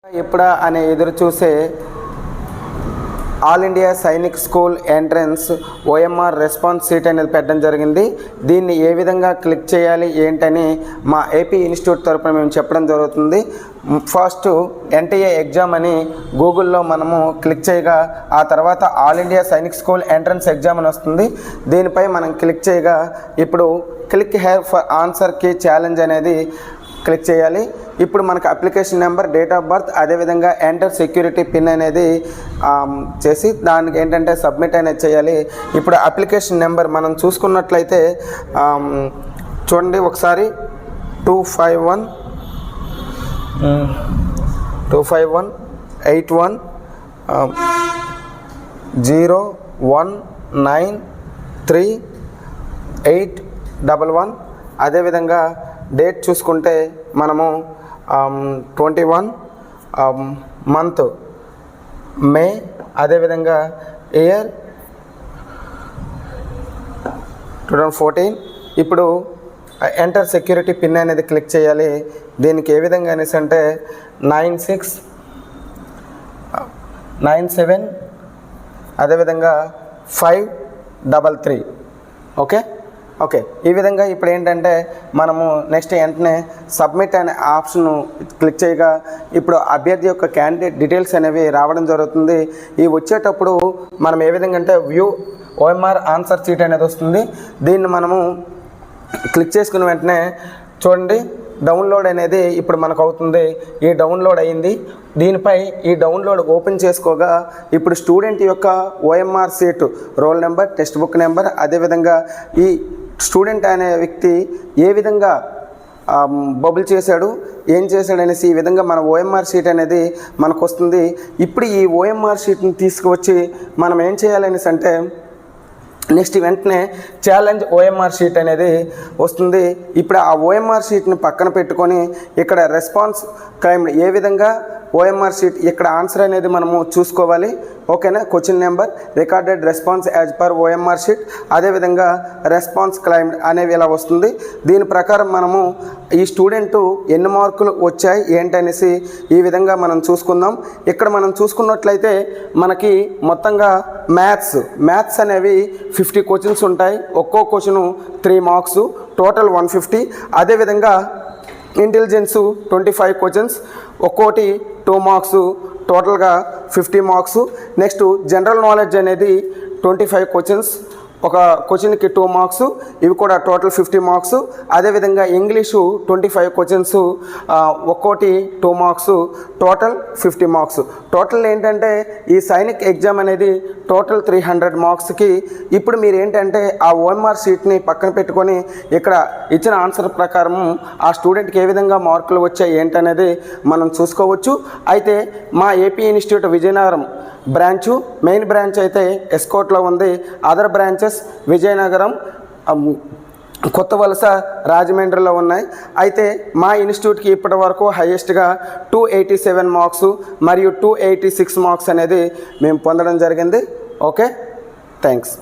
ఎప్పుడా అనే ఎదురు చూసే all India Sainik school entrance OMR response sheet అనేది పెట్టడం జరిగింది. దీన్ని ఏ విధంగా క్లిక్ చేయాలి ఏంటని మా ఏపీ ఇన్స్టిట్యూట్ తరపున మేము చెప్పడం జరుగుతుంది. ఫస్ట్ ఎన్టీఏ ఎగ్జామ్ అని గూగుల్లో మనము క్లిక్ చేయగా ఆ తర్వాత all India Sainik school entrance exam అని వస్తుంది. దీనిపై మనం క్లిక్ చేయగా ఇప్పుడు క్లిక్ హెయిర్ ఫర్ ఆన్సర్కి ఛాలెంజ్ అనేది క్లిక్ చేయాలి. ఇప్పుడు మనకు application number, date of birth, అదేవిధంగా ఎంటర్ సెక్యూరిటీ పిన్ అనేది చేసి దానికి ఏంటంటే సబ్మిట్ అనేది చేయాలి. ఇప్పుడు అప్లికేషన్ నెంబర్ మనం చూసుకున్నట్లయితే చూడండి ఒకసారి 2518101938111. అదేవిధంగా డేట్ చూసుకుంటే మనము 21 మంత్ మే, అదేవిధంగా ఇయర్ 2014. ఇప్పుడు ఎంటర్ సెక్యూరిటీ పిన్ అనేది క్లిక్ చేయాలి. దీనికి ఏ విధంగా అనేసి అంటే 9697 అదేవిధంగా 533. ఓకే ఈ విధంగా ఇప్పుడు ఏంటంటే మనము నెక్స్ట్ వెంటనే సబ్మిట్ అనే ఆప్షన్ క్లిక్ చేయగా ఇప్పుడు అభ్యర్థి యొక్క క్యాండిడేట్ డీటెయిల్స్ అనేవి రావడం జరుగుతుంది. ఇవి వచ్చేటప్పుడు మనం ఏ విధంగా అంటే వ్యూ ఓఎంఆర్ ఆన్సర్ షీట్ అనేది వస్తుంది. దీన్ని మనము క్లిక్ చేసుకున్న వెంటనే చూడండి డౌన్లోడ్ అనేది ఇప్పుడు మనకు అవుతుంది. ఈ డౌన్లోడ్ అయింది. దీనిపై ఈ డౌన్లోడ్ ఓపెన్ చేసుకోగా ఇప్పుడు స్టూడెంట్ యొక్క OMR sheet, roll number, text book number, అదేవిధంగా ఈ స్టూడెంట్ అనే వ్యక్తి ఏ విధంగా బబుల్ చేశాడు, ఏం చేశాడు అనేసి ఈ విధంగా మన ఓఎంఆర్ షీట్ అనేది మనకు వస్తుంది. ఇప్పుడు ఈ ఓఎంఆర్ షీట్ని తీసుకువచ్చి మనం ఏం చేయాలనేసి అంటే నెక్స్ట్ వెంటనే ఛాలెంజ్ ఓఎంఆర్ షీట్ అనేది వస్తుంది. ఇప్పుడు ఆ ఓఎంఆర్ షీట్ని పక్కన పెట్టుకొని ఇక్కడ రెస్పాన్స్ క్లైమ్డ్ ఏ విధంగా ఓఎంఆర్ షీట్ ఇక్కడ ఆన్సర్ అనేది మనము చూసుకోవాలి. ఓకేనా, question number, recorded response as per OMR sheet, అదేవిధంగా రెస్పాన్స్ క్లైమ్డ్ అనేవి ఇలా వస్తుంది. దీని ప్రకారం మనము ఈ స్టూడెంట్ ఎన్ని మార్కులు వచ్చాయి ఏంటనేసి ఈ విధంగా మనం చూసుకుందాం. ఇక్కడ మనం చూసుకున్నట్లయితే మనకి మొత్తంగా మ్యాథ్స్ అనేవి 50 క్వశ్చన్స్ ఉంటాయి. ఒక్కో క్వశ్చను 3 మార్క్స్, టోటల్ 150. అదేవిధంగా ఇంటెలిజెన్స్ 25 క్వశ్చన్స్, ఒక్కోటి 2 మార్క్స్, టోటల్గా 50 మార్క్స్. నెక్స్ట్ జనరల్ నాలెడ్జ్ అనేది 25 క్వశ్చన్స్, ఒక క్వశ్చన్కి 2 మార్క్స్, ఇవి కూడా టోటల్ 50 మార్క్స్. అదేవిధంగా ఇంగ్లీషు 25 క్వశ్చన్స్, ఒక్కోటి 2 మార్క్స్, టోటల్ 50 మార్క్స్. టోటల్ ఏంటంటే ఈ సైనిక్ ఎగ్జామ్ అనేది టోటల్ 300 మార్క్స్కి. ఇప్పుడు మీరు ఏంటంటే ఆ ఓఎంఆర్ షీట్ని పక్కన పెట్టుకొని ఇక్కడ ఇచ్చిన ఆన్సర్ ప్రకారం ఆ స్టూడెంట్కి ఏ విధంగా మార్కులు వచ్చాయి ఏంటనేది మనం చూసుకోవచ్చు. అయితే మా AP institute Vizianagaram branch, main branch అయితే ఎస్కోట్లో ఉంది. అదర్ బ్రాంచెస్ విజయనగరం, కొత్త వలస, రాజమండ్రిలో ఉన్నాయి. అయితే మా ఇన్స్టిట్యూట్కి ఇప్పటి వరకు హైయెస్ట్గా 287 మార్క్స్ మరియు 286 మార్క్స్ అనేది మేము పొందడం జరిగింది. Okay, thanks.